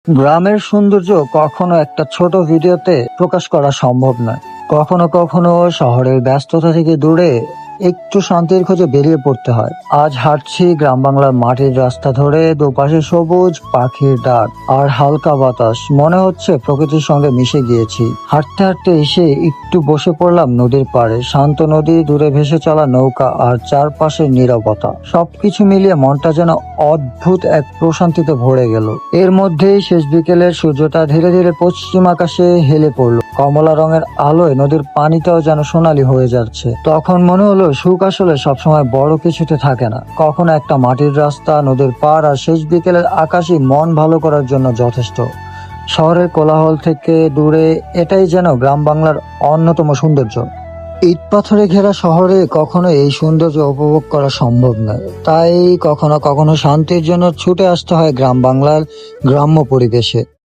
গ্রামের সৌন্দর্য কখনো একটা ছোট ভিডিওতে প্রকাশ করা সম্ভব নয়। কখনো কখনো শহরের ব্যস্ততা থেকে দূরে একটু শান্তির খোঁজে বেরিয়ে পড়তে হয়। আজ হাঁটছি গ্রাম বাংলার মাটির রাস্তা ধরে, দুপাশে সবুজ, পাখির ডাক আর হালকা বাতাস। মনে হচ্ছে প্রকৃতির সঙ্গে মিশে গিয়েছি। হাঁটতে হাঁটতে এসে একটু বসে পড়লাম নদীর পাড়ে। শান্ত নদী, দূরে ভেসে চলা নৌকা আর চারপাশের নীরবতা, সবকিছু মিলিয়ে মনটা যেন অদ্ভুত এক প্রশান্তিতে ভরে গেল। এর মধ্যেই শেষ বিকেলের সূর্যটা ধীরে ধীরে পশ্চিম আকাশে হেলে পড়লো। কমলা রঙের আলোয় নদীর পানিটাও যেন সোনালী হয়ে যাচ্ছে। তখন মনে হলো সুখ আসলে সবসময় বড় কিছুতে থাকে না। কখনো একটা মাটির রাস্তা, নদীর পাড় আর শেষ বিকেলের আকাশই মন ভালো করার জন্য যথেষ্ট। শহরের কোলাহল থেকে দূরে এটাই যেন গ্রাম বাংলার অন্যতম সৌন্দর্য। ইট পাথরে ঘেরা শহরে কখনো এই সৌন্দর্য উপভোগ করা সম্ভব নয়। তাই কখনো কখনো শান্তির জন্য ছুটে আসতে হয় গ্রাম বাংলার গ্রাম্য পরিবেশে।